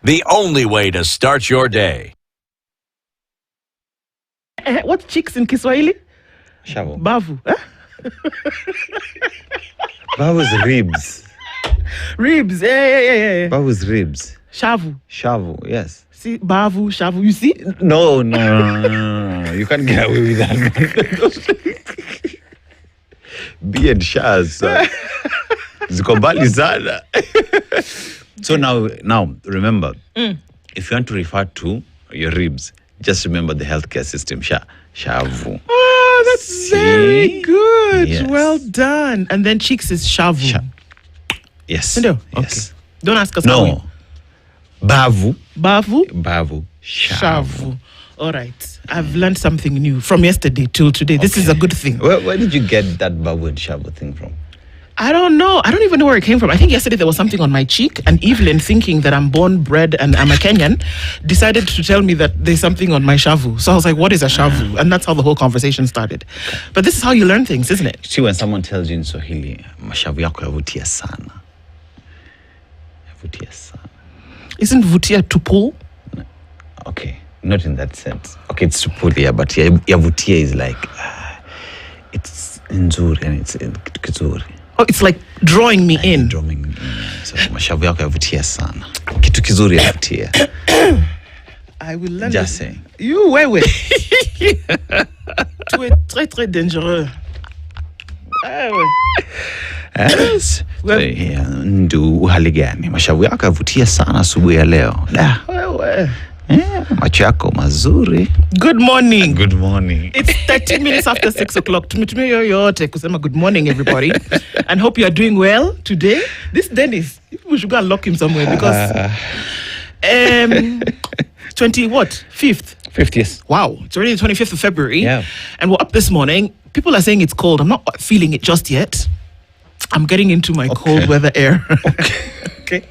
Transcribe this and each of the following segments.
The only way to start your day. What's chicks in Kiswahili? Shavu. Bavu. Huh? Bavu's ribs. Ribs. Yeah. Bavu's ribs. Shavu. Shavu, yes. See, bavu, shavu. You see? No. You can't get away with that. B and Shaz. Ziko mbali sana. So now remember, if you want to refer to your ribs, just remember the healthcare system. Shavu. Oh, that's very good. Yes. Well done. And then cheeks is shavu. Yes. No. Okay. Yes. Don't ask us how. No. Bavu. Shavu. Shavu. All right. I've learned something new from yesterday till today. This is a good thing. Where did you get that bavu and shavu thing from? I don't know. I don't even know where it came from. I think yesterday there was something on my cheek, and Evelyn, thinking that I'm born, bred, and I'm a Kenyan, decided to tell me that there's something on my shavu. So I was like, what is a shavu? And that's how the whole conversation started. But this is how you learn things, isn't it? See, when someone tells you in Swahili, mashavu yako yavutia sana. Yavutia sana. Isn't vutia to pull? Okay, not in that sense. Okay, it's to pull, yeah, but yavutia is like, it's nzuri and it's kizuri. Oh, it's like drawing me in. Drawing me in. So, mashavu yako yavutia sana. Kitu kizuri yavutia. I will learn. Just saying. You, wewe. Tu es très, très dangereux. Yes. Ndu uhali gani? Mashavu yako yavutia sana asubuhi ya leo. Wewe. Macho yako mazuri. Good morning. Good morning. It's 13 minutes after 6 o'clock. Tumetumia yoyote kusema good morning, everybody. And hope you are doing well today. This Dennis, we should go and lock him somewhere because 5th? 50th. Wow. It's already the 25th of February. Yeah. And we're up this morning. People are saying it's cold. I'm not feeling it just yet. I'm getting into my cold weather air. Okay.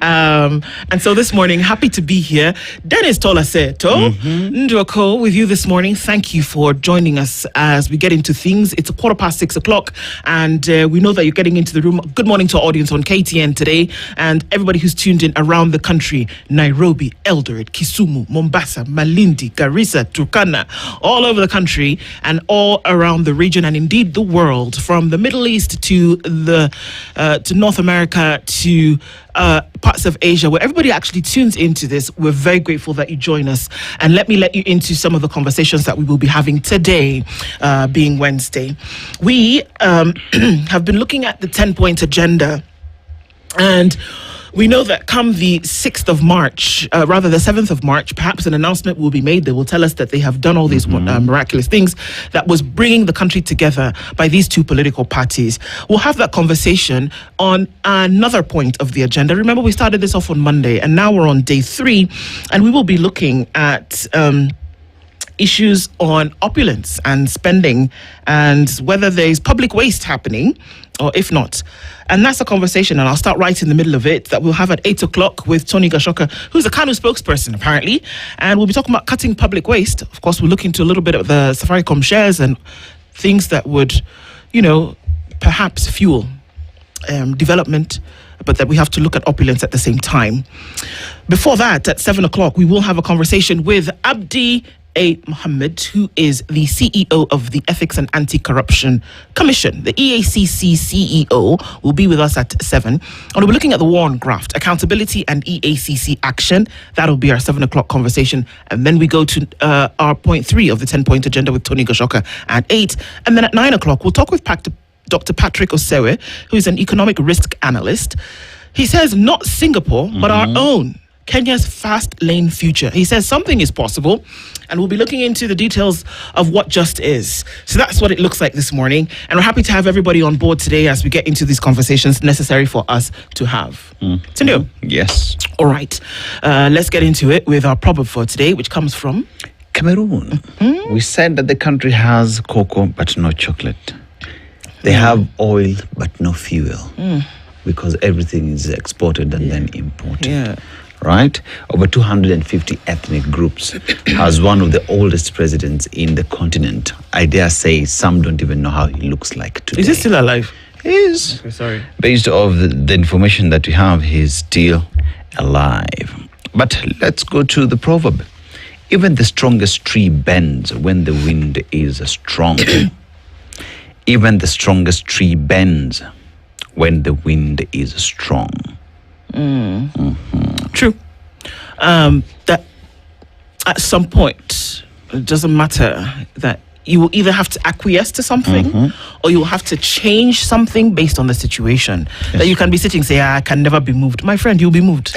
And so this morning, happy to be here. Dennis Tolaseto, Ndwako with you this morning. Thank you for joining us as we get into things. It's 6:15 o'clock, and we know that you're getting into the room. Good morning to our audience on KTN today, and everybody who's tuned in around the country: Nairobi, Eldoret, Kisumu, Mombasa, Malindi, Garissa, Turkana, all over the country and all around the region and indeed the world, from the Middle East to to North America to parts of Asia, where everybody actually tunes into this. We're very grateful that you join us. And let me let you into some of the conversations that we will be having today, being Wednesday. We have been looking at the 10-point agenda, and we know that come the 6th of March, rather the 7th of March, perhaps an announcement will be made. They will tell us that they have done all these miraculous things that was bringing the country together by these two political parties. We'll have that conversation on another point of the agenda. Remember, we started this off on Monday, and now we're on day 3, and we will be looking at issues on opulence and spending and whether there's public waste happening or if not. And that's a conversation, and I'll start right in the middle of it, that we'll have at 8 o'clock with Tony Gashoka, who's a Kanu spokesperson, apparently. And we'll be talking about cutting public waste. Of course, we'll look into a little bit of the Safaricom shares and things that would, perhaps fuel development, but that we have to look at opulence at the same time. Before that, at 7 o'clock, we will have a conversation with Abdi A. Mohammed, who is the CEO of the Ethics and Anti-Corruption Commission. The EACC CEO will be with us at 7. And we'll be looking at the war on graft, accountability and EACC action. That'll be our 7 o'clock conversation. And then we go to our point 3 of the 10-point agenda with Tony Gashoka at 8. And then at 9 o'clock, we'll talk with Dr. Patrick Osewe, who is an economic risk analyst. He says not Singapore, but our own, Kenya's fast lane future. He says something is possible, and we'll be looking into the details of what just is. So that's what it looks like this morning. And we're happy to have everybody on board today as we get into these conversations necessary for us to have. Tindu? Yes. All right. Let's get into it with our proverb for today, which comes from Cameroon. We said that the country has cocoa but no chocolate. They have oil but no fuel. Because everything is exported and then imported. Yeah. Right? Over 250 ethnic groups. As one of the oldest presidents in the continent, I dare say some don't even know how he looks like today. Is he still alive? He is. Okay, sorry. Based on the information that we have, he's still alive. But let's go to the proverb. Even the strongest tree bends when the wind is strong. Even the strongest tree bends when the wind is strong. True. That at some point, it doesn't matter that you will either have to acquiesce to something or you will have to change something based on the situation. Yes. That you can be sitting and say, I can never be moved. My friend, you'll be moved.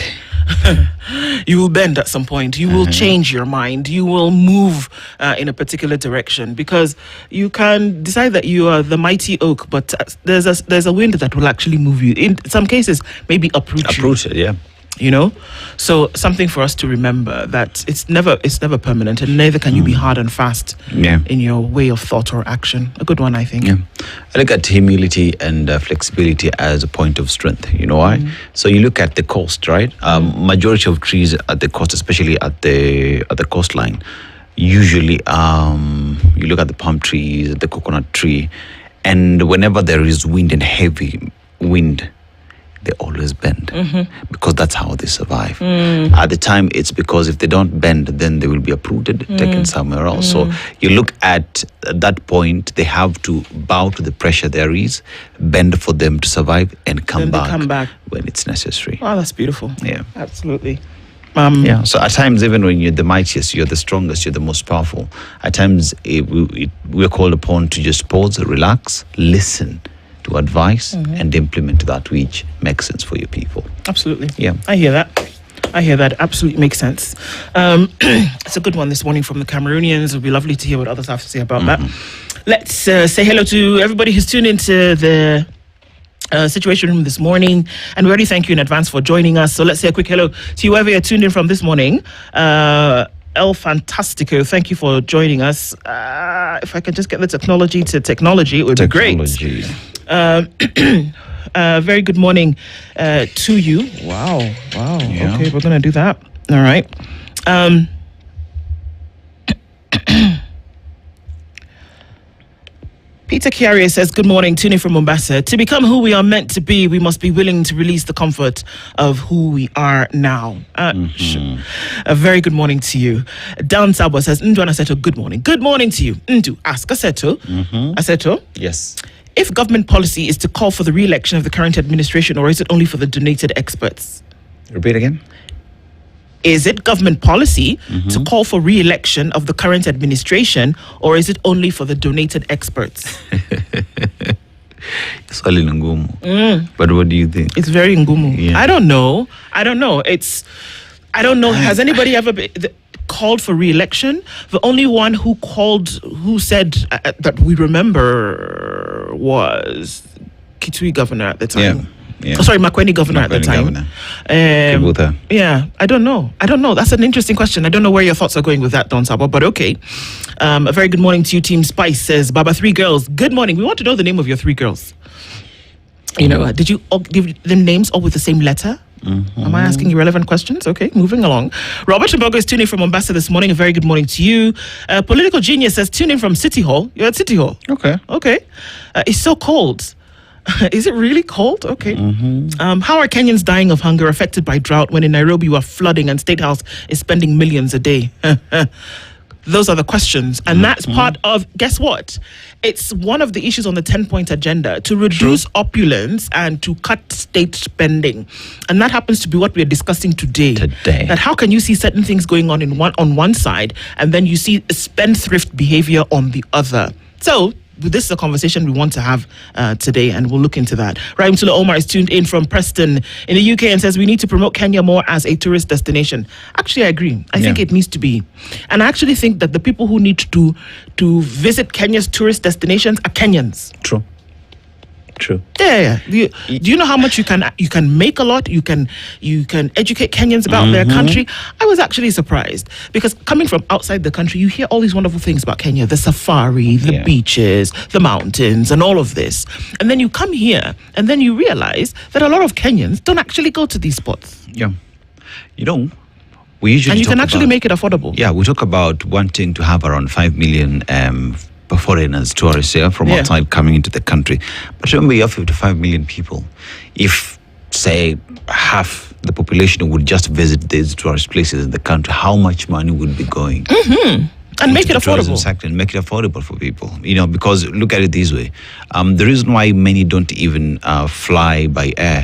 You will bend at some point. You will change your mind. You will move in a particular direction, because you can decide that you are the mighty oak, but there's a wind that will actually move you. In some cases, maybe uproot you. Uproot it, yeah. You know, so something for us to remember, that it's never permanent, and neither can you be hard and fast in your way of thought or action. A good one, I think. Yeah, I look at humility and flexibility as a point of strength. You know why? So you look at the coast, right? Majority of trees at the coast, especially at the coastline, usually you look at the palm trees, the coconut tree, and whenever there is wind and heavy wind, they always bend, because that's how they survive. At the time, it's because if they don't bend, then they will be uprooted, taken somewhere else. So you look at that point, they have to bow to the pressure there is, bend for them to survive, and come back when it's necessary. Oh, that's beautiful. Yeah. Absolutely. Yeah. So at times, even when you're the mightiest, you're the strongest, you're the most powerful, at times we're called upon to just pause, relax, listen to advice, and implement that which makes sense for your people. Absolutely. Yeah. I hear that. Absolutely makes sense. It's a good one this morning from the Cameroonians. It'll be lovely to hear what others have to say about that. Let's say hello to everybody who's tuned into the Situation Room this morning, and we already thank you in advance for joining us. So let's say a quick hello to whoever you're tuned in from this morning. El Fantastico, thank you for joining us. If I can just get the technology to technology, it would be great. Very good morning to you. Wow. Yeah. Okay, we're gonna do that. All right. Peter Chiari says, good morning, tuning from Mombasa. To become who we are meant to be, we must be willing to release the comfort of who we are now. A very good morning to you. Dan Sabo says, Ndu Aseto, good morning. Good morning to you. Ndu, ask Aseto. Aseto? Yes. If government policy is to call for the re-election of the current administration, or is it only for the donated experts? Repeat again. Is it government policy to call for re-election of the current administration, or is it only for the donated experts? It's all in ngumu. But what do you think? It's very ngumu. Yeah. I don't know. I don't know. Has anybody ever called for re-election? The only one who said that we remember was Kitui governor at the time. Yeah. Oh, sorry, Makweni governor at the time. Yeah, I don't know. That's an interesting question. I don't know where your thoughts are going with that, Don Sabo, but okay. A very good morning to you, Team Spice says, Baba, 3 girls. Good morning. We want to know the name of your 3 girls. You know, did you all give them names all with the same letter? Am I asking irrelevant questions? Okay, moving along. Robert Shabogo is tuning from Mombasa this morning. A very good morning to you. Political Genius says, tune in from City Hall. You're at City Hall. Okay. It's so cold. Is it really cold? Okay. How are Kenyans dying of hunger, affected by drought, when in Nairobi we are flooding and State House is spending millions a day? Those are the questions. And that's part of, guess what? It's one of the issues on the 10-point agenda, to reduce opulence and to cut state spending. And that happens to be what we're discussing today. That how can you see certain things going on on one side, and then you see spendthrift behavior on the other? So this is a conversation we want to have today, and we'll look into that. Rahim Tula Omar is tuned in from Preston in the UK and says we need to promote Kenya more as a tourist destination. Actually, I agree. I think it needs to be. And I actually think that the people who need to visit Kenya's tourist destinations are Kenyans. True. Yeah. Do you know how much you can make a lot? You can educate Kenyans about their country. I was actually surprised, because coming from outside the country, you hear all these wonderful things about Kenya: the safari, the beaches, the mountains, and all of this. And then you come here, and then you realize that a lot of Kenyans don't actually go to these spots. Yeah. You know, we usually and you can actually make it affordable. Yeah, we talk about wanting to have around 5 million foreigners, tourists here from outside coming into the country. But remember, you have 55 million people. If, say, half the population would just visit these tourist places in the country, how much money would be going? And make it the tourism affordable. sector and make it affordable for people. Because look at it this way. The reason why many don't even fly by air,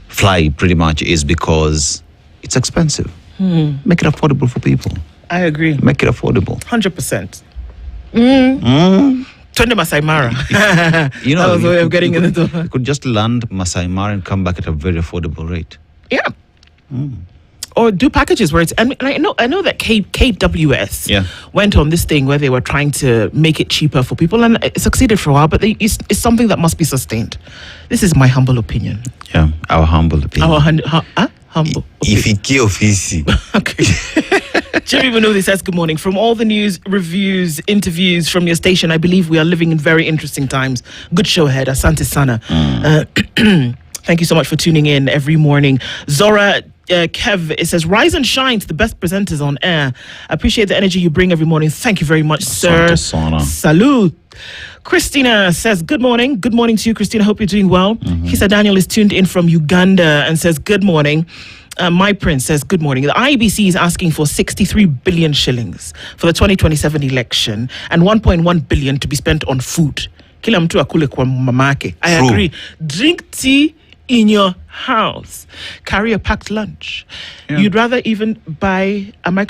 fly pretty much, is because it's expensive. Make it affordable for people. I agree. Make it affordable. 100%. Twende Masai Mara. That was the way of getting in the door. You could just land Masai Mara and come back at a very affordable rate. Yeah. Or do packages where it's, and I know that KWS went on this thing where they were trying to make it cheaper for people, and it succeeded for a while, but it's something that must be sustained. This is my humble opinion. Yeah, our humble opinion. Humble. Ifiki ofisi. Okay. Jimmy Benudi says, good morning. From all the news, reviews, interviews from your station, I believe we are living in very interesting times. Good show ahead. Asante Sana. Thank you so much for tuning in every morning. Zora Kev, it says, rise and shine to the best presenters on air. I appreciate the energy you bring every morning. Thank you very much, sir. Salute. Christina says, good morning. Good morning to you, Christina. Hope you're doing well. He said, Daniel is tuned in from Uganda and says, good morning. My Prince says, good morning. The IEBC is asking for 63 billion shillings for the 2027 election and 1.1 billion to be spent on food. Kila mtu akule kwa mamake. I agree. Drink tea in your house. Carry a packed lunch. Yeah. You'd rather even buy a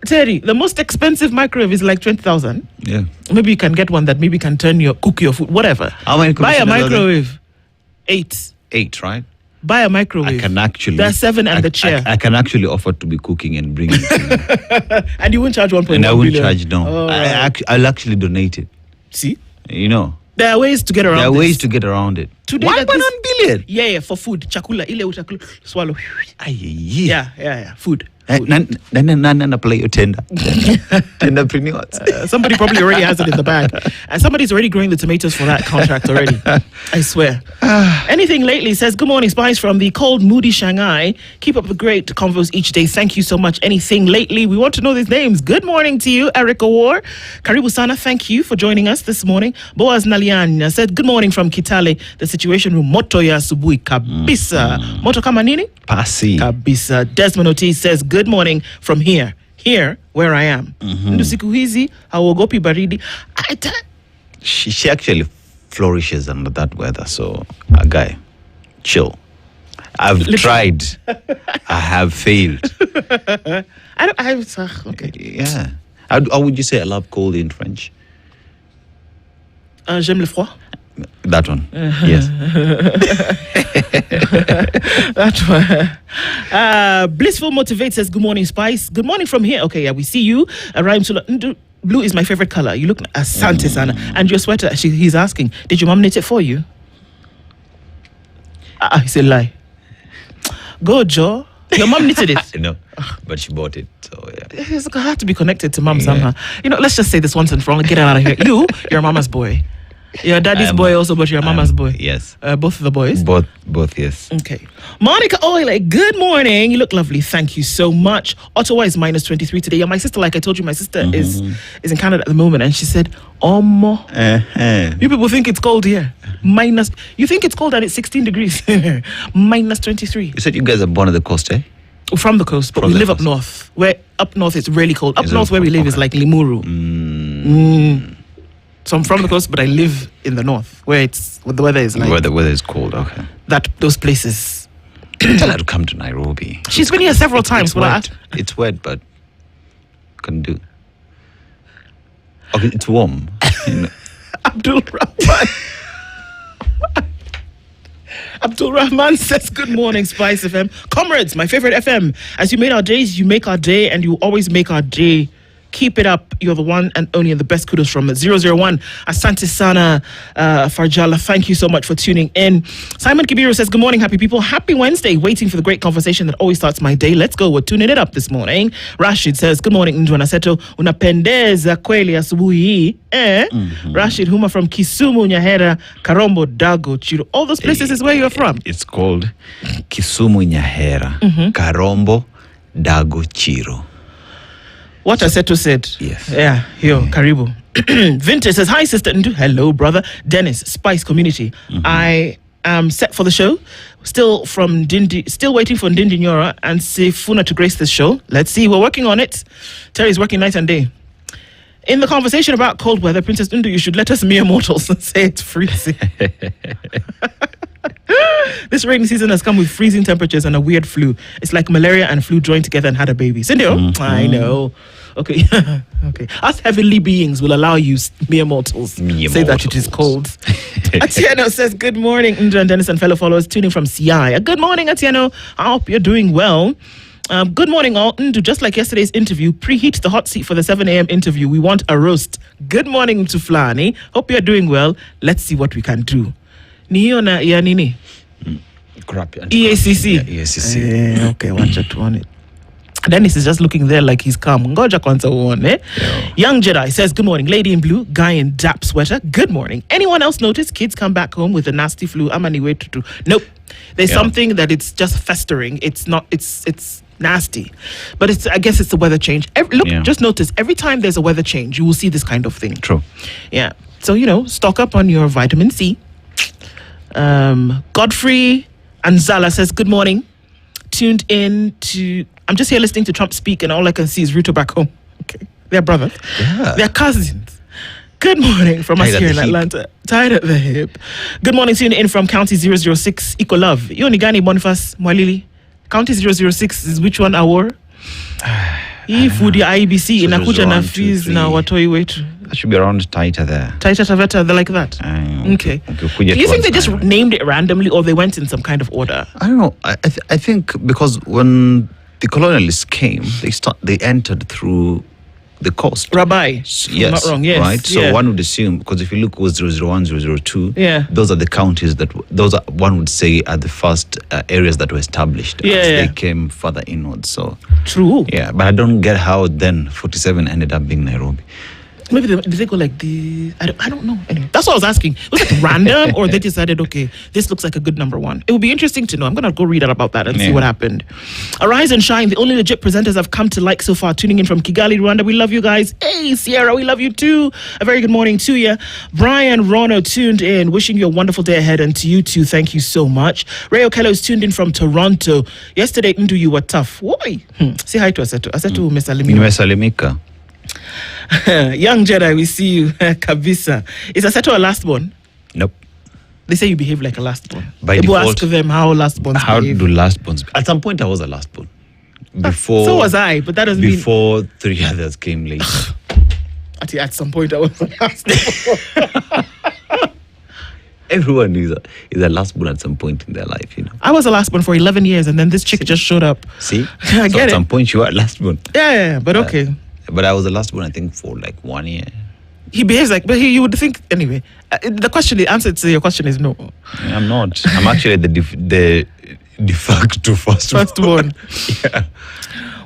Terry, the most expensive microwave is like 20,000. Yeah. Maybe you can get one that maybe can cook your food, whatever. How many buy a microwave. 8. 8, right? Buy a microwave. I can actually. There's 7 and the chair. I can actually offer to be cooking and bring it to you. And you won't charge 1.1 billion? And I won't charge, no. Oh, right. I'll actually donate it. See? There are ways to get around it. There are ways to get around it. Today, 1.1 billion? Yeah, for food. Chakula, ile utakula, swallow. Yeah, food. Nana play your tender. Tenderpreneurs. Somebody probably already has it in the bag. And somebody's already growing the tomatoes for that contract already. I swear. Anything lately says, good morning, Spice from the cold, moody Shanghai. Keep up the great convos each day. Thank you so much. Anything lately? We want to know these names. Good morning to you, Erica War. Karibu Sana, thank you for joining us this morning. Boaz Nalian said, good morning from Kitale. The situation room, moto ya asubuhi kabisa. Moto kama nini? Pasi. Kabisa. Desmond Ortiz says, good morning from here where I am. Ndu siku hizi hauogopi baridi. She actually flourishes under that weather, so a guy, chill. I've tried. I have failed. Okay. Yeah. How would you say I love cold in French? J'aime le froid. That one. Yes. That one. Blissful Motivate says, good morning, Spice. Good morning from here. Okay, yeah, we see you. Blue is my favorite color. You look asante sana. And your sweater, he's asking, did your mom knit it for you? It's a lie. Go, Joe. Your mom knitted it. No, but she bought it. So yeah, it's got to be connected to mom somehow. Let's just say this once and for all. Get out of here. You're mama's boy. Your daddy's boy also, but your mama's boy. Yes. Both of the boys? Both, yes. Okay. Monica Oile, good morning. You look lovely. Thank you so much. Ottawa is minus 23 today. Yeah, my sister, like I told you, my sister is in Canada at the moment, and she said, Omo. You people think it's cold here. You think it's cold and it's 16 degrees. Minus 23. You said you guys are born at the coast, eh? From the coast, but we live up north. Where up north it's really cold. Up north where we live is like Limuru. So I'm from the coast, but I live in the north, where the weather is like. Where the weather is cold, okay. Those places. Tell her to come to Nairobi. She's been here several times. It's wet, but can do. Okay, it's warm. Abdul Rahman. Abdul Rahman says, good morning, Spice FM. Comrades, my favorite FM. As you made our days, you make our day, and you always make our day. Keep it up. You're the one and only, and the best kudos from 001. Asante Sana Farjala. Thank you so much for tuning in. Simon Kibiru says, good morning, happy people. Happy Wednesday. Waiting for the great conversation that always starts my day. Let's go. We're tuning it up this morning. Rashid says, good morning, Ndwana Seto. Unapendeza kweli asubuhi hii. Rashid Huma from Kisumu, Nyahera, Karombo, Dago, Chiro. All those places is where you're from. It's called Kisumu, Nyahera, Karombo, Dago, Chiro. What Aseto said. Yes. Yeah, here, Karibu. Vintage says, hi, sister Ndu. Hello, brother. Dennis, Spice Community. I set for the show. Still waiting for Ndindi Nyora and Sifuna to grace this show. Let's see. We're working on it. Terry's working night and day. In the conversation about cold weather, Princess Ndu, you should let us mere mortals say it's freezing. This rainy season has come with freezing temperatures and a weird flu. It's like malaria and flu joined together and had a baby. Cindy, I know. Okay, okay. Us heavenly beings will allow you mere mortals say that it is cold. Atieno says, good morning, Indra and Dennis and fellow followers tuning from CI. Good morning, Atieno. I hope you're doing well. Good morning, all. Ndu, just like yesterday's interview, preheat the hot seat for the 7 a.m. interview. We want a roast. Good morning to Flani. Hope you're doing well. Let's see what we can do. Niona ya nini? Crap. EACC. Yeah, EACC. Okay, watch it on it. Dennis is just looking there like he's calm. Ngoja kwanza uone. Young Jedi says, good morning. Lady in blue, guy in dap sweater. Good morning. Anyone else notice kids come back home with a nasty flu? Amani way to do. Nope. There's something that it's just festering. It's not, it's nasty. But I guess it's the weather change. Just notice, every time there's a weather change, you will see this kind of thing. True. Yeah. So, stock up on your vitamin C. Godfrey Anzala says, good morning. Tuned in to... I'm just here listening to Trump speak and all I can see is Ruto back home. Okay. They're brothers. Yeah. They're cousins. Good morning from us here in Atlanta. Tied at the hip. Good morning, tuned in from County 006, Equal Love. Yo Nigani Boniface Mwalili. County 006 is which one award? If would the IEBC inakuja na fees na watoi wetu. That should be around Taita there. Taita Taveta, they're like that. Okay. Do you think they just named it randomly or they went in some kind of order? I don't know. I think because when the colonialists came, they entered through the coast. Rabai. Yes. Not wrong. Yes. Right. So one would assume, because if you look at 001, 002, those are the counties one would say are the first areas that were established as they came further inwards. So true. Yeah, but I don't get how then 47 ended up being Nairobi. Maybe did they go like the... I don't know. Anyway, that's what I was asking. Was it random or they decided, okay, this looks like a good number one? It would be interesting to know. I'm going to go read about that and see what happened. Arise and shine. The only legit presenters I've come to like so far. Tuning in from Kigali, Rwanda. We love you guys. Hey, Sierra, we love you too. A very good morning to you. Brian Rono tuned in. Wishing you a wonderful day ahead. And to you too, thank you so much. Ray Okello's tuned in from Toronto. Yesterday, Ndu, you were tough. Why? Say hi to Asetu. Asetu, Mesalimika. Young Jedi, we see you. Kabisa. Is Aseto a last born? Nope. They say you behave like a last born. By People default, ask them how last borns behave. How do last borns? At some point, I was a last born. Before. So was I, but that doesn't mean. Before 3 others came later. At some point, I was a last born. Everyone is a last born at some point in their life, I was a last born for 11 years, and then this chick just showed up. See? I get at some point, you were a last born. Yeah, but okay. But I was the last one, I think, for like 1 year. He behaves like, but you would think, anyway. The answer to your question is no. I'm not. I'm actually the de facto first one. Yeah.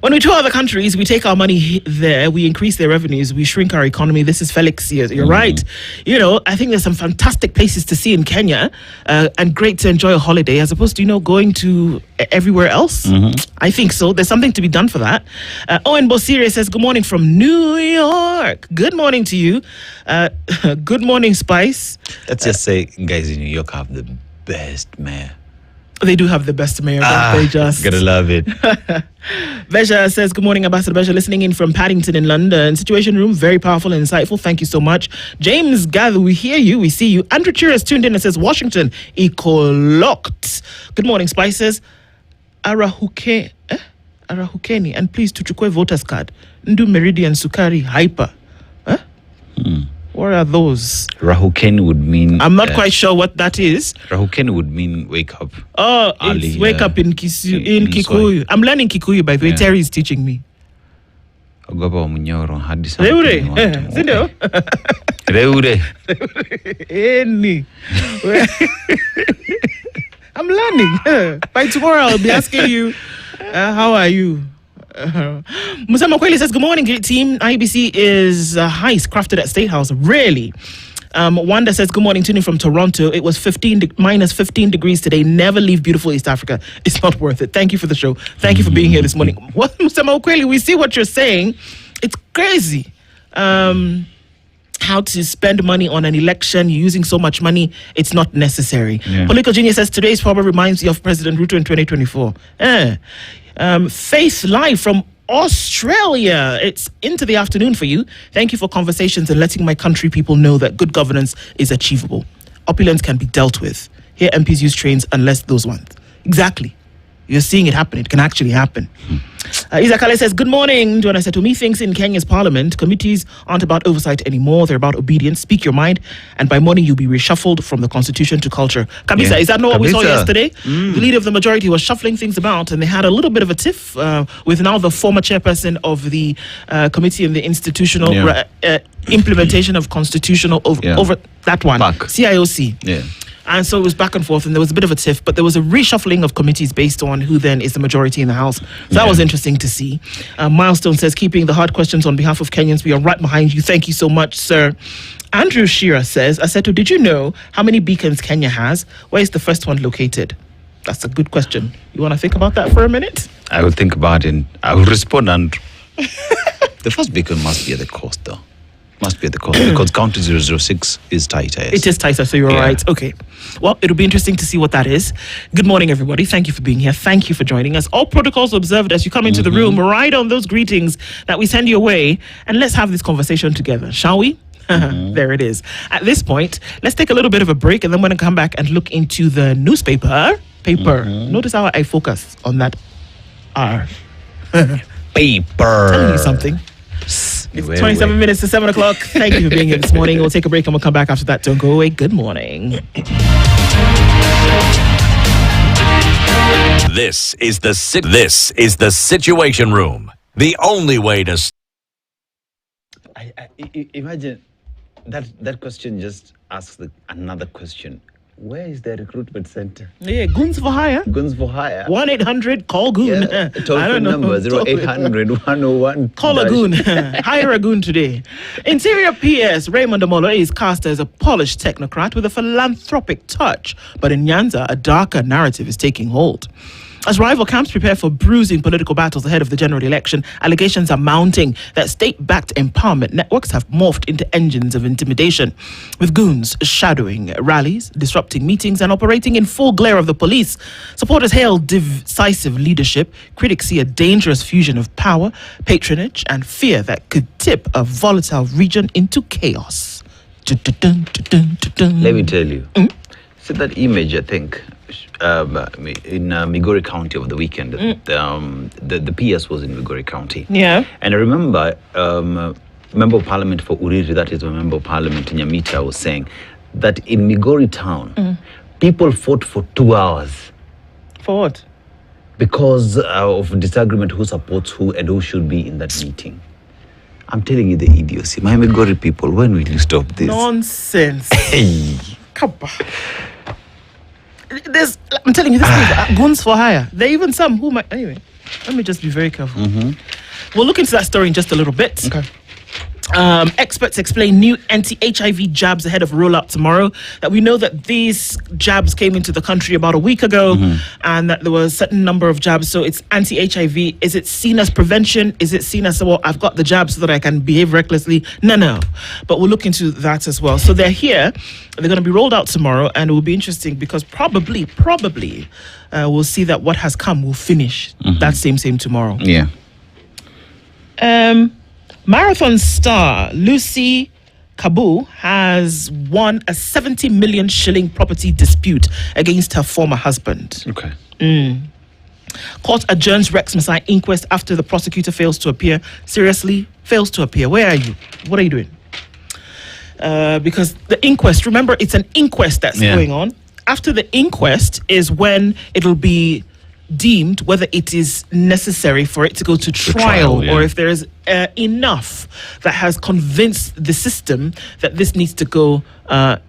When we tour other countries, we take our money there, we increase their revenues, we shrink our economy. This is Felix here. You're right. I think there's some fantastic places to see in Kenya and great to enjoy a holiday as opposed to, going to everywhere else. I think so. There's something to be done for that. Owen Bosire says, good morning from New York. Good morning to you. Good morning, Spice. Let's just say guys in New York have the best mayor. They do have the best mayor. They just gotta love it. Beja says, good morning, Ambassador Beja, listening in from Paddington in London. Situation room, very powerful and insightful. Thank you so much. James Gather, we hear you, we see you. Andrew Chirias tuned in and says, Washington, eco-locked. Good morning, Spices. Arahukeni, and please, tuchukue voters card. Ndu Meridian Sukari Hyper. What are those? Rahukeni would mean... I'm not quite sure what that is. Rahukeni would mean wake up. Oh, early, it's wake up in Kikuyu. I'm learning Kikuyu, by the way. Terry is teaching me. Reure. I'm learning. By tomorrow, I'll be asking you, how are you? Musama Kweli says, good morning, team. IEBC is heist crafted at State House. Really? Wanda says, good morning, tuning from Toronto. It was minus 15 degrees today. Never leave beautiful East Africa. It's not worth it. Thank you for the show. Thank you for being here this morning. What, Musama Kweli, we see what you're saying. It's crazy. how to spend money on an election. You're using so much money, it's not necessary. Yeah. Political Genius says today's proverb reminds you of President Ruto in 2024. Faith Live from Australia. It's into the afternoon for you. Thank you for conversations and letting my country people know that good governance is achievable. Opulence can be dealt with. Here MPs use trains unless those ones. Exactly. You're seeing it happen. It can actually happen. Isakale says, good morning. Joanna said, to me, things in Kenya's parliament, committees aren't about oversight anymore. They're about obedience. Speak your mind. And by morning, you'll be reshuffled from the constitution to culture. Kabisa, is that not what we saw yesterday? The leader of the majority was shuffling things about, and they had a little bit of a tiff with now the former chairperson of the committee on the institutional implementation of constitutional over that one, CIOC. Yeah. And so it was back and forth, and there was a bit of a tiff, but there was a reshuffling of committees based on who then is the majority in the House. So that was interesting to see. Milestone says, keeping the hard questions on behalf of Kenyans. We are right behind you. Thank you so much, sir. Andrew Shearer says, Aseto, did you know how many beacons Kenya has? Where is the first one located? That's a good question. You want to think about that for a minute? I will think about it. I will respond, Andrew. The first beacon must be at the coast, though. Must be at the coast because County 006 is tighter. Yes. It is tighter, so you're right. Okay. Well, it'll be interesting to see what that is. Good morning, everybody. Thank you for being here. Thank you for joining us. All protocols observed as you come into the room. Write on those greetings that we send your way, and let's have this conversation together, shall we? There it is. At this point, let's take a little bit of a break, and then we're going to come back and look into the newspaper. Notice how I focus on that R. Paper. Telling you something. It's 27 minutes to 7 o'clock. Thank you for being here this morning. We'll take a break and we'll come back after that. Don't go away. Good morning. This is the Situation Room. The only way to... I imagine that question just asks another question. Where is the recruitment center? Yeah, goons for hire. Goons for hire. 1-800 call goon. Yeah, toll-free number 0800 101. Call a goon. Hire a goon today. Interior PS Raymond Amolo is cast as a polished technocrat with a philanthropic touch, but in Nyanza, a darker narrative is taking hold. As rival camps prepare for bruising political battles ahead of the general election, allegations are mounting that state-backed empowerment networks have morphed into engines of intimidation, with goons shadowing rallies, disrupting meetings, and operating in full glare of the police. Supporters hail decisive leadership. Critics see a dangerous fusion of power, patronage, and fear that could tip a volatile region into chaos. Let me tell you. See that image, I think, in Migori County over the weekend. The PS was in Migori County. Yeah. And I remember Member of Parliament for Uriri, that is a Member of Parliament in Nyamita, was saying that in Migori town, people fought for 2 hours. For what? Because of disagreement who supports who and who should be in that meeting. I'm telling you the idiocy. My Migori people, when will you stop this? Nonsense. Hey. I'm telling you, this is goons for hire. There are even some who might... Anyway, let me just be very careful. We'll look into that story in just a little bit. Okay. Experts explain new anti-HIV jabs ahead of rollout tomorrow. That we know that these jabs came into the country about a week ago, and that there was a certain number of jabs. So it's anti-HIV. Is it seen as prevention? Is it seen as, well, I've got the jab so that I can behave recklessly? No. But we'll look into that as well. So they're here. They're going to be rolled out tomorrow, and it will be interesting because probably, we'll see that what has come will finish that same tomorrow. Yeah. Marathon star Lucy Kabu has won a 70 million shilling property dispute against her former husband. Okay. Court adjourns Rex Masai inquest after the prosecutor fails to appear. Seriously, fails to appear. Where are you? What are you doing? Because the inquest, remember, it's an inquest that's going on. After the inquest is when it'll be deemed whether it is necessary for it to go to trial, or if there is enough that has convinced the system that this needs to go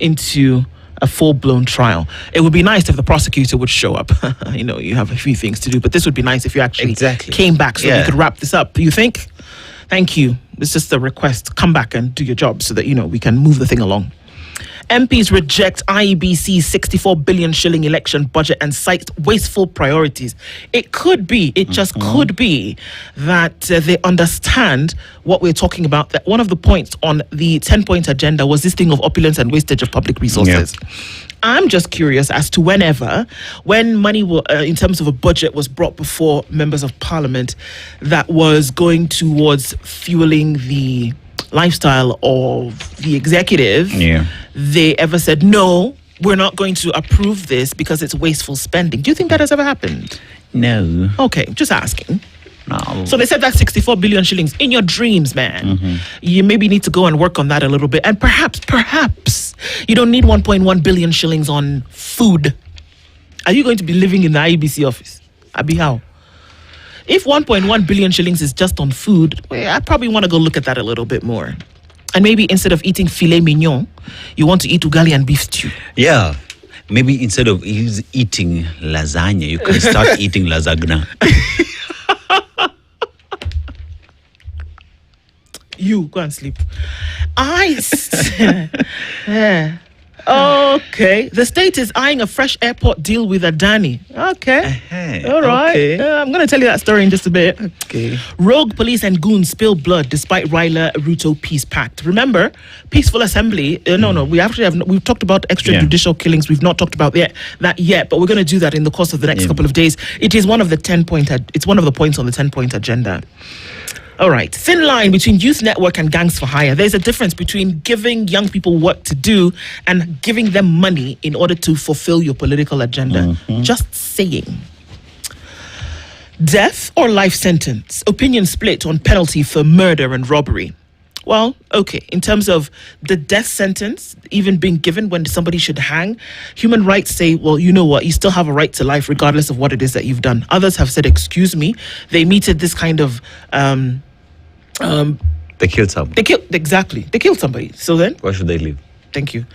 into a full-blown trial. It would be nice if the prosecutor would show up. You have a few things to do, but this would be nice if you actually came back so we could wrap this up. You think? Thank you. It's just a request. Come back and do your job so that, we can move the thing along. MPs reject IEBC's 64 billion shilling election budget and cite wasteful priorities. It could be, it just could be that they understand what we're talking about. That one of the points on the 10-point agenda was this thing of opulence and wastage of public resources. Yeah. I'm just curious as to when money in terms of a budget was brought before members of parliament that was going towards fueling the lifestyle of the executive, they ever said, no, we're not going to approve this because it's wasteful spending. Do you think that has ever happened? No. Okay, just asking. No. So they said that's 64 billion shillings in your dreams, man. You maybe need to go and work on that a little bit. And perhaps you don't need 1.1 billion shillings on food. Are you going to be living in the IEBC office? Abi, how? If 1.1 billion shillings is just on food, I probably want to go look at that a little bit more. And maybe instead of eating filet mignon, you want to eat ugali and beef stew. Yeah. Maybe instead of eating lasagna, you can start eating lasagna. You go and sleep. Okay. The state is eyeing a fresh airport deal with Adani. Okay. All right. Okay. I'm going to tell you that story in just a bit. Okay. Rogue police and goons spill blood despite Raila-Ruto peace pact. Remember, peaceful assembly. We've talked about extrajudicial killings. We've not talked about that yet, but we're going to do that in the course of the next couple of days. It is one of the 10-point. It's one of the points on the 10-point agenda. All right. Thin line between youth network and gangs for hire. There's a difference between giving young people work to do and giving them money in order to fulfill your political agenda. Just saying. Death or life sentence? Opinion split on penalty for murder and robbery. Well, okay. In terms of the death sentence even being given when somebody should hang, human rights say, well, you know what? You still have a right to life regardless of what it is that you've done. Others have said, excuse me. They meted this kind of... they killed somebody. They killed somebody. So then? Why should they live? Thank you.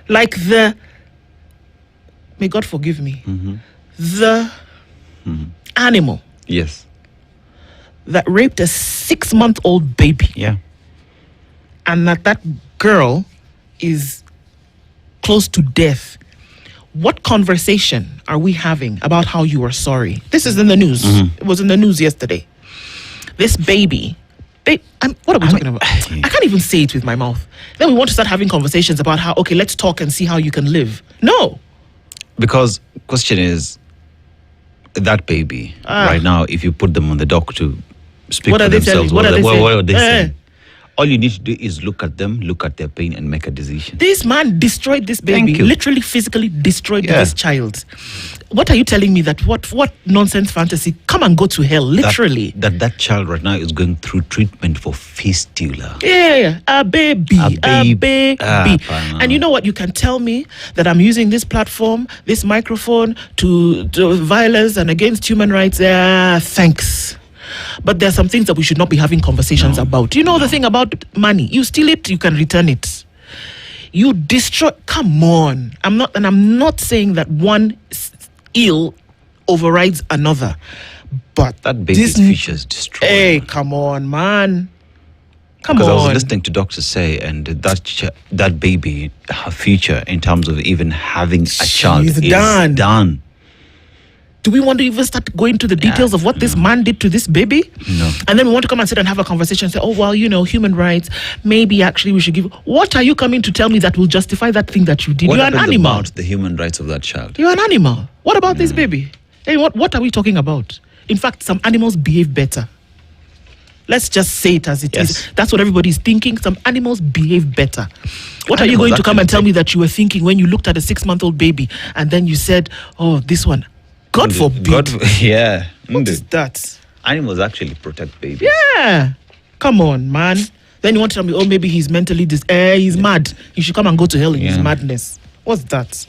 Like may God forgive me, the animal. Yes. That raped a 6-month-old baby. Yeah. And that girl is close to death. What conversation are we having about how you are sorry? This is in the news. It was in the news yesterday. This baby... what are we talking about? I can't even say it with my mouth. Then we want to start having conversations about how, okay, let's talk and see how you can live. No. Because question is, that baby, right now, if you put them on the dock to speak for themselves, what are they saying? All you need to do is look at them, look at their pain, and make a decision. This man destroyed this baby, literally, physically destroyed this child. What are you telling me that what nonsense fantasy? Come and go to hell, literally. That child right now is going through treatment for fistula. Yeah, a baby. And you know what? You can tell me that I'm using this platform, this microphone to violence and against human rights. Thanks. But there are some things that we should not be having conversations about. You know the thing about money? You steal it, you can return it. You destroy. Come on. I'm not saying that one ill overrides another. But that baby's future is destroyed. Hey, come on, man. Come on. Because I was listening to doctors say, and that baby, her future in terms of even having a child is done. Do we want to even start going to the details of what this man did to this baby? No. And then we want to come and sit and have a conversation and say, oh, well, human rights, maybe actually we should give... What are you coming to tell me that will justify that thing that you did? You're an animal. What about the human rights of that child? You're an animal. What about this baby? Hey, what are we talking about? In fact, some animals behave better. Let's just say it as it is. That's what everybody's thinking. Some animals behave better. What are you going to come and tell me that you were thinking when you looked at a 6-month-old baby and then you said, oh, this one... God forbid. What is that? Animals actually protect babies. Yeah. Come on, man. Then you want to tell me, oh, maybe he's mentally he's mad. He should come and go to hell in his madness. What's that?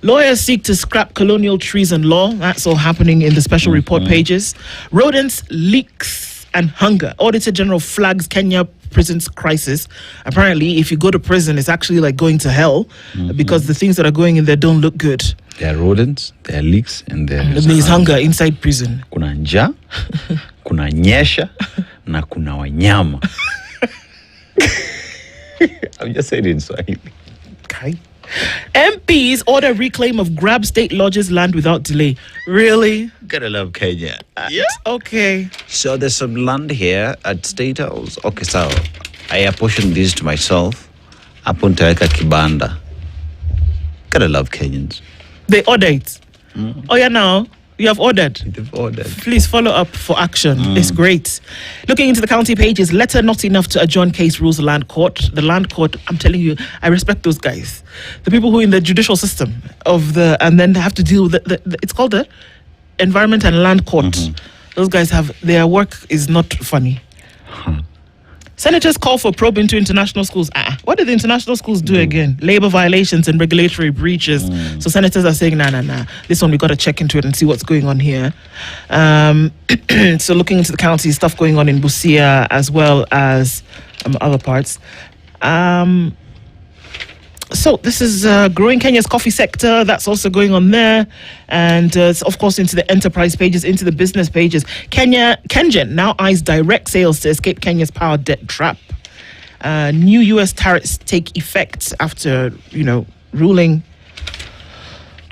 Lawyers seek to scrap colonial treason law. That's all happening in the special report pages. Rodents, leaks, and hunger. Auditor General flags Kenya prison's crisis. Apparently, if you go to prison, it's actually like going to hell because the things that are going in there don't look good. There are rodents, there are leaks, and there's hunger inside prison. Kuna njaa, kuna nyesha, na kuna wanyama. I'm just saying it in Swahili. Okay. MPs order reclaim of Grab State Lodge's land without delay. Really? Gotta love Kenya. Okay. So there's some land here at State House. Okay, so I apportioned this to myself. Hapo nitaweka kibanda. Gotta love Kenyans. They order it. Oh yeah, now you have ordered. They've ordered. Please follow up for action. It's great. Looking into the county pages, letter not enough to adjourn case rules the land court. The land court, I'm telling you, I respect those guys. The people who are in the judicial system and then have to deal with it's called the environment and land court. Those guys their work is not funny. Senators call for probe into international schools. What did the international schools do again? Labor violations and regulatory breaches. So senators are saying, nah. This one, we got to check into it and see what's going on here. So looking into the county, stuff going on in Busia as well as other parts. So this is growing Kenya's coffee sector. That's also going on there. And of course, into the enterprise pages, into the business pages. Kengen now eyes direct sales to escape Kenya's power debt trap. New US tariffs take effect after, ruling.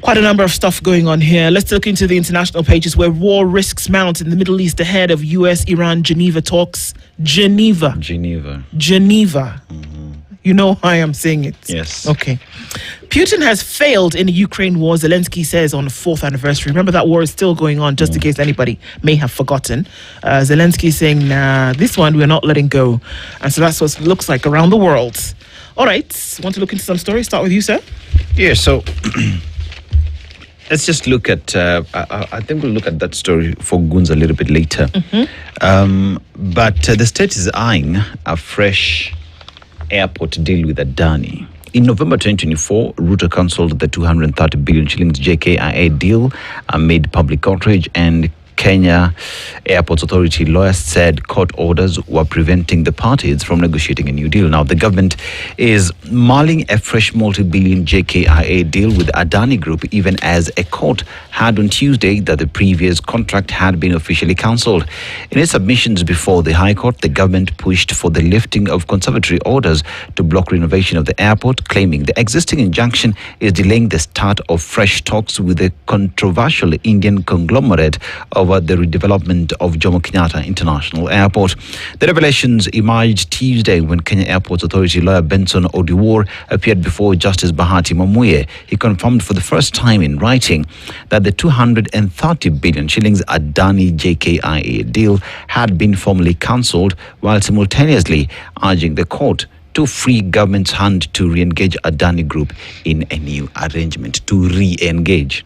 Quite a number of stuff going on here. Let's look into the international pages where war risks mount in the Middle East ahead of US-Iran Geneva talks. Geneva. You know how I am saying it? Yes. Okay. Putin has failed in the Ukraine war, Zelensky says on the 4th anniversary. Remember, that war is still going on, just in case anybody may have forgotten. Zelensky saying, nah, this one we're not letting go. And so that's what it looks like around the world. All right. Want to look into some stories? Start with you, sir. Yeah, so let's just look at, I think we'll look at that story for goons a little bit later. But the state is eyeing a fresh airport deal with Adani. In November 2024, Ruto cancelled the 230 billion shillings JKIA deal amid public outrage, and Kenya Airports Authority lawyers said court orders were preventing the parties from negotiating a new deal. Now, the government is mulling a fresh multi-billion JKIA deal with Adani Group, even as a court had on Tuesday that the previous contract had been officially cancelled. In its submissions before the High Court, the government pushed for the lifting of conservatory orders to block renovation of the airport, claiming the existing injunction is delaying the start of fresh talks with the controversial Indian conglomerate over the redevelopment of Jomo Kenyatta International Airport. The revelations emerged Tuesday when Kenya Airports Authority lawyer Benson Odiwuor appeared before Justice Bahati Mamuye. He confirmed for the first time in writing that the 230 billion shillings Adani JKIA deal had been formally cancelled, while simultaneously urging the court to free government's hand to re-engage Adani Group in a new arrangement, to re-engage.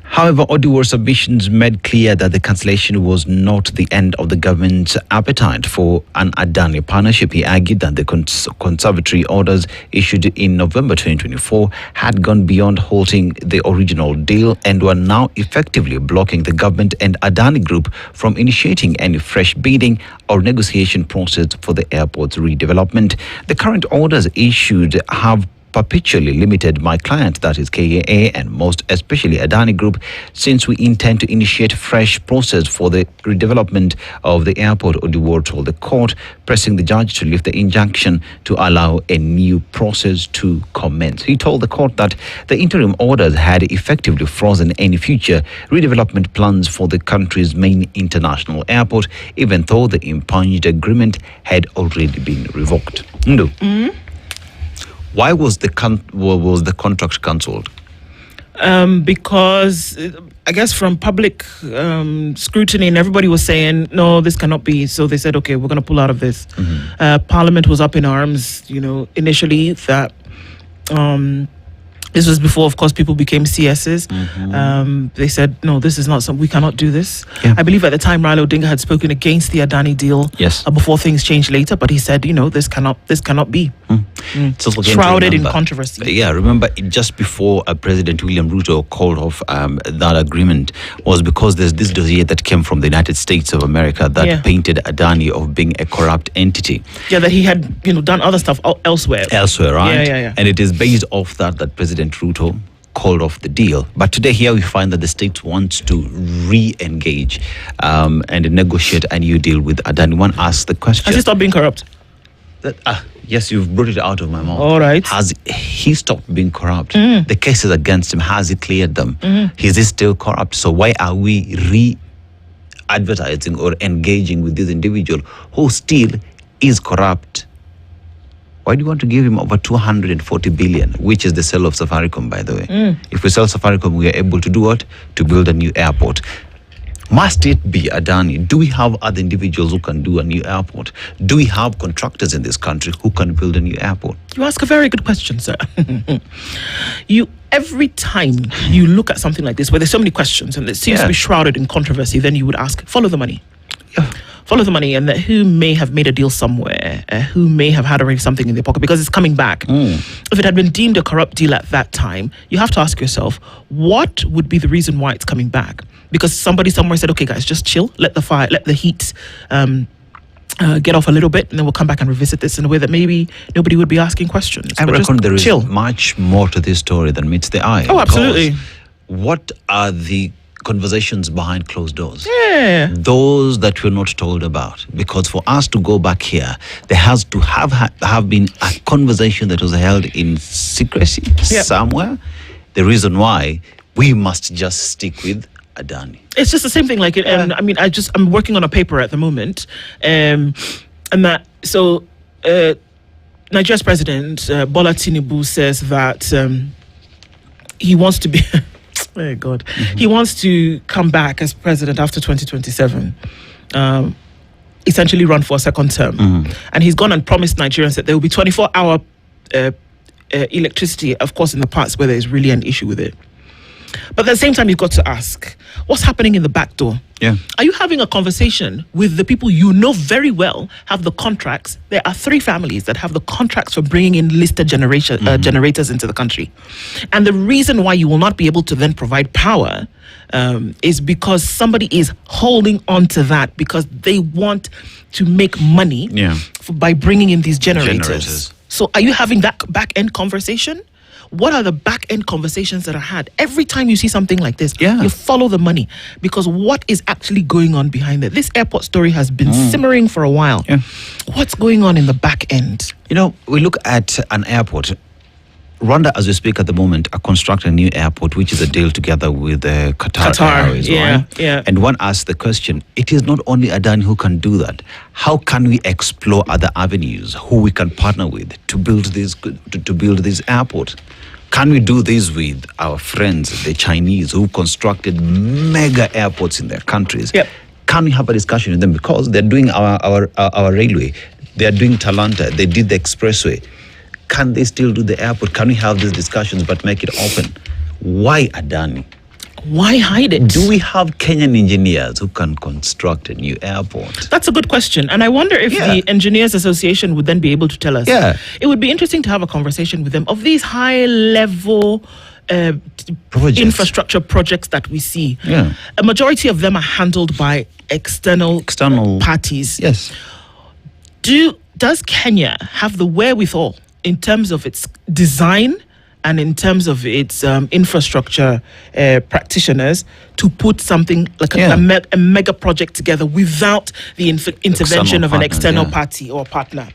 However, Odiwuor's submissions made clear that the cancellation was not the end of the government's appetite for an Adani partnership. He argued that the conservatory orders issued in November 2024 had gone beyond halting the original deal and were now effectively blocking the government and Adani Group from initiating any fresh bidding or negotiation process for the airport's redevelopment. The current orders issued have perpetually limited my client, that is KAA, and most especially Adani Group, since we intend to initiate fresh process for the redevelopment of the airport, Odiwuor told the court, pressing the judge to lift the injunction to allow a new process to commence. He told the court that the interim orders had effectively frozen any future redevelopment plans for the country's main international airport, even though the impunged agreement had already been revoked. Ndu. Why was the contract cancelled? Because I guess from public scrutiny, and everybody was saying, no, this cannot be. So they said, okay, we're going to pull out of this. Parliament was up in arms, initially that this was before, of course, people became CSs. They said, no, this is not something, we cannot do this. Yeah. I believe at the time, Raila Odinga had spoken against the Adani deal before things changed later, but he said, this cannot be. Shrouded in controversy. Yeah, remember, just before President William Ruto called off that agreement was because there's this dossier that came from the United States of America that painted Adani of being a corrupt entity. Yeah, that he had, done other stuff elsewhere. Elsewhere, right? Yeah. And it is based off that President Ruto called off the deal. But today here we find that the state wants to re-engage and negotiate a new deal with Adani. One asks the question... Has he stopped being corrupt? Yes, you've brought it out of my mouth. All right. Has he stopped being corrupt? The cases against him, has he cleared them? Is he still corrupt? So why are we re-advertising or engaging with this individual who still is corrupt? Why do you want to give him over 240 billion, which is the sale of Safaricom, by the way? If we sell Safaricom, we are able to do what? To build a new airport. Must it be Adani? Do we have other individuals who can do a new airport? Do we have contractors in this country who can build a new airport? You ask a very good question, sir. Every time you look at something like this, where there's so many questions and it seems to be shrouded in controversy, then you would ask, follow the money. Follow the money, and that who may have made a deal somewhere, who may have had already something in their pocket because it's coming back. If it had been deemed a corrupt deal at that time, you have to ask yourself, what would be the reason why it's coming back? Because somebody somewhere said, okay, guys, just chill, let the heat get off a little bit, and then we'll come back and revisit this in a way that maybe nobody would be asking questions. I reckon there is much more to this story than meets the eye. Oh, absolutely. What are the conversations behind closed doors? Yeah. Those that we're not told about. Because for us to go back here, there has to have been a conversation that was held in secrecy somewhere. The reason why we must just stick with Adani. It's just the same thing. Like, I'm working on a paper at the moment, and that Nigeria's president Bola Tinubu says that he wants to be. Oh God, he wants to come back as president after 2027. Essentially, run for a second term, and he's gone and promised Nigerians that there will be 24-hour electricity. Of course, in the parts where there is really an issue with it. But at the same time, you've got to ask, what's happening in the back door? Yeah. Are you having a conversation with the people you know very well have the contracts? There are 3 families that have the contracts for bringing in listed generators into the country. And the reason why you will not be able to then provide power is because somebody is holding on to that because they want to make money by bringing in these generators. So are you having that back-end conversation? What are the back-end conversations that are had? Every time you see something like this, you follow the money. Because what is actually going on behind it? This airport story has been simmering for a while. Yeah. What's going on in the back end? You know, we look at an airport. Rwanda, as we speak at the moment, are constructing a new airport, which is a deal together with Qatar Airways, right? Yeah. And one asks the question, it is not only Adani who can do that. How can we explore other avenues, who we can partner with to build this airport? Can we do this with our friends, the Chinese, who constructed mega airports in their countries? Yep. Can we have a discussion with them? Because they're doing our railway. They're doing Talanta. They did the expressway. Can they still do the airport? Can we have these discussions but make it open? Why Adani? Why hide it? Do we have Kenyan engineers who can construct a new airport? That's a good question. And I wonder if the Engineers Association would then be able to tell us. Yeah. It would be interesting to have a conversation with them of these high-level infrastructure projects that we see. Yeah. A majority of them are handled by external parties. Yes. Does Kenya have the wherewithal in terms of its design and in terms of its infrastructure practitioners to put something like a mega project together without the intervention of an external party or partner?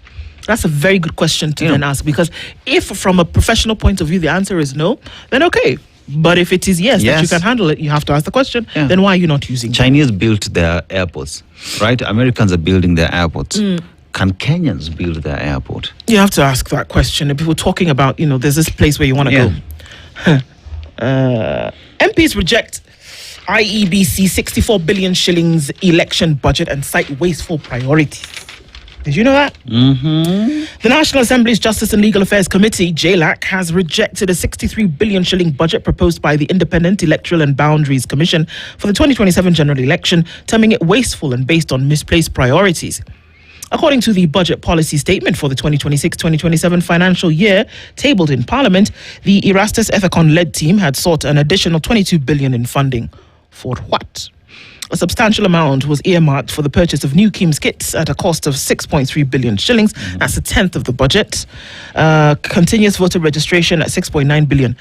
That's a very good question to then ask, because if from a professional point of view the answer is no, then okay. But if it is yes, that you can handle it, you have to ask the question, then why are you not using Chinese built their airports, right? Americans are building their airports. Can Kenyans build their airport? You have to ask that question. If people talking about, there's this place where you want to go. MPs reject IEBC 64 billion shillings election budget and cite wasteful priorities. Did you know that? The National Assembly's Justice and Legal Affairs Committee, JLAC, has rejected a 63 billion shilling budget proposed by the Independent Electoral and Boundaries Commission for the 2027 general election, terming it wasteful and based on misplaced priorities. According to the budget policy statement for the 2026-2027 financial year tabled in Parliament, the Erastus Ethicon-led team had sought an additional 22 billion in funding. For what? A substantial amount was earmarked for the purchase of new KIMS kits at a cost of 6.3 billion shillings. That's a tenth of the budget. Continuous voter registration at 6.9 billion.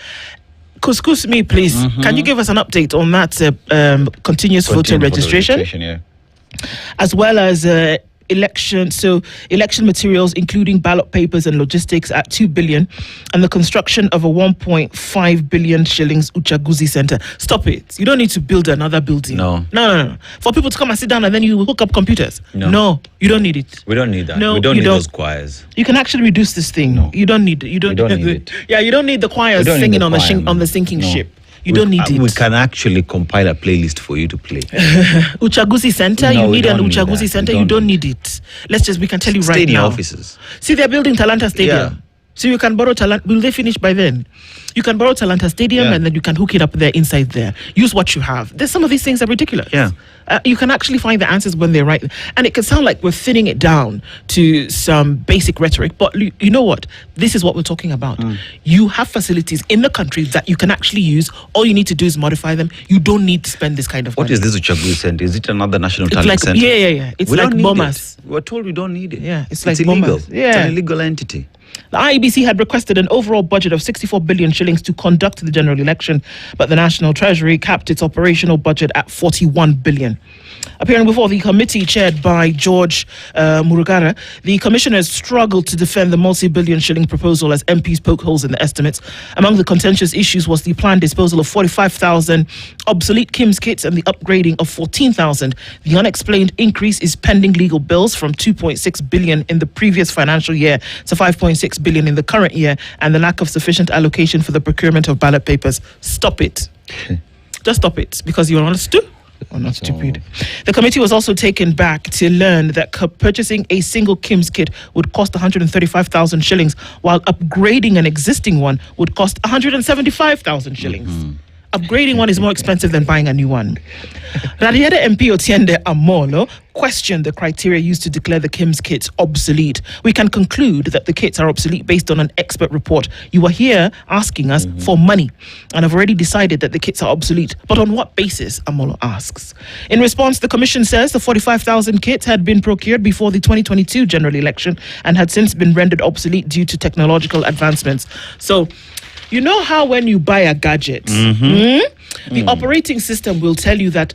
Excuse me, please. Can you give us an update on that continuous voter registration? Yeah. As well as election materials, including ballot papers and logistics, at 2 billion, and the construction of a 1.5 billion shillings Uchaguzi Center. Stop it. You don't need to build another building. No. For people to come and sit down and then you hook up computers. No, you don't need it. We don't need that. No, we don't you need don't. those choirs. You can actually reduce this thing. No. You don't need it. You don't need it. Yeah, you don't need the choirs We don't need singing the on choir, on the sinking no. ship. You don't need it. We can actually compile a playlist for you to play. Uchaguzi Center, No, you we need an don't need Uchaguzi that. Center. We You don't don't need it. We can tell you Stay right in your now. offices. See, they're building Talanta Stadium. Yeah. So you can borrow Talanta. Will they finish by then? You can borrow Talanta Stadium Yeah. and then you can hook it up there inside there. Use what you have. There's some of these things are ridiculous. Yeah. You can actually find the answers when they're right. And it can sound like we're thinning it down to some basic rhetoric. But you know what? This is what we're talking about. You have facilities in the country that you can actually use. All you need to do is modify them. You don't need to spend this kind of money. What is this Uchaguzi Center? Is it another national It's talent like, center? yeah. It's We like don't need bombas. it. We're told we don't need it. Yeah, it's like illegal. bombas. Yeah. It's an illegal entity. The IEBC had requested an overall budget of 64 billion shillings to conduct the general election, but the National Treasury capped its operational budget at 41 billion. Appearing before the committee chaired by George Murugara, the commissioners struggled to defend the multi-billion shilling proposal as MPs poke holes in the estimates. Among the contentious issues was the planned disposal of 45,000 obsolete KIMS kits and the upgrading of 14,000. The unexplained increase is pending legal bills from 2.6 billion in the previous financial year to 5.6 billion in the current year, and the lack of sufficient allocation for the procurement of ballot papers. Stop it. Just stop it, because you're honest too. Or not stupid. The committee was also taken back to learn that purchasing a single KIMS kit would cost 135,000 shillings, while upgrading an existing one would cost 175,000 shillings. Upgrading one is more expensive than buying a new one. Radiada MP Otiende Amolo questioned the criteria used to declare the KIMS kits obsolete. We can conclude that the kits are obsolete based on an expert report. You are here asking us for money and have already decided that the kits are obsolete. But on what basis, Amolo asks. In response, the commission says the 45,000 kits had been procured before the 2022 general election and had since been rendered obsolete due to technological advancements. So, you know how when you buy a gadget, the operating system will tell you that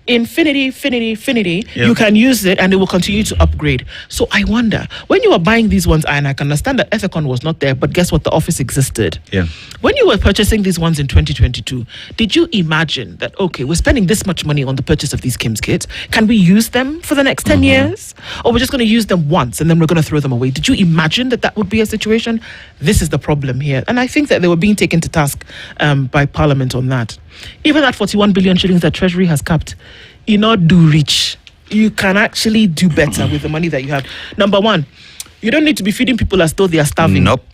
infinity, you can use it and it will continue to upgrade. So I wonder, when you were buying these ones, and I can understand that Ethicon was not there, but guess what? The office existed. Yeah. When you were purchasing these ones in 2022, did you imagine that, okay, we're spending this much money on the purchase of these KIMS kits. Can we use them for the next 10 years? Or we're just going to use them once and then we're going to throw them away? Did you imagine that that would be a situation? This is the problem here. And I think that they were being taken to task by Parliament on that. Even that 41 billion shillings that Treasury has capped, you not do rich. You can actually do better with the money that you have. Number one, you don't need to be feeding people as though they are starving. Nope.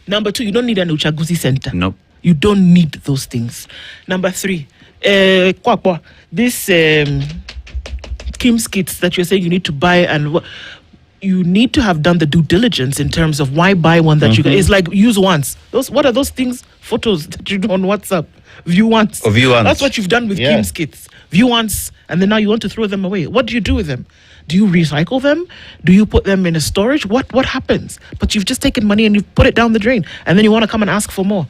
Number two, you don't need an Uchaguzi Center. Nope. You don't need those things. Number three, this KIMS kits that you're saying you need to buy, and you need to have done the due diligence in terms of why buy one that you can. It's like use once. What are those things? Photos that you do on WhatsApp. View once. Oh, view once. That's what you've done with Yeah. KIMS kits. View once, and then now you want to throw them away. What do you do with them? Do you recycle them? Do you put them in a storage? What happens? But you've just taken money and you've put it down the drain, and then you want to come and ask for more.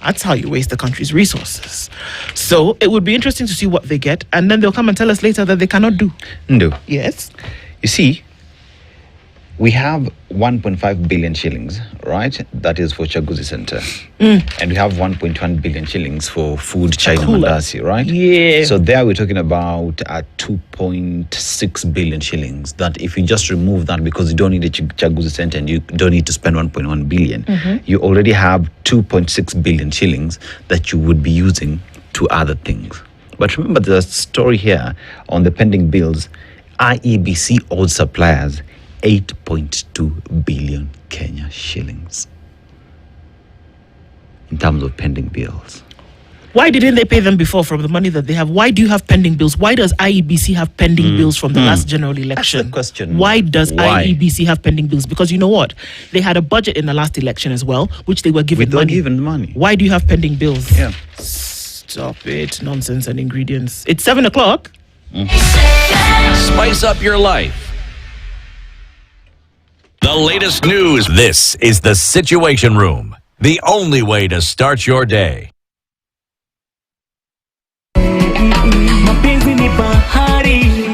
That's how you waste the country's resources. So it would be interesting to see what they get, and then they'll come and tell us later that they cannot do. No. Yes. You see, we have 1.5 billion shillings, right? That is for Chaguzi Center. And we have 1.1 billion shillings for food, China cooler. Mandasi, right? Yeah. So there we're talking about 2.6 billion shillings. That if you just remove that because you don't need a Chaguzi Center and you don't need to spend 1.1 billion, you already have 2.6 billion shillings that you would be using to other things. But remember the story here on the pending bills. IEBC owed suppliers 8.2 billion Kenya shillings in terms of pending bills. Why didn't they pay them before from the money that they have? Why do you have pending bills? Why does IEBC have pending bills from the last general election? That's the question. Why does Why? IEBC have pending bills? Because you know what? They had a budget in the last election as well, which they were given Without money. given money. Why do you have pending bills? Yeah. Stop it. Nonsense and ingredients. It's 7 o'clock. Spice up your life. The latest news. This is the Situation Room. The only way to start your day. Mapenzi ni bahari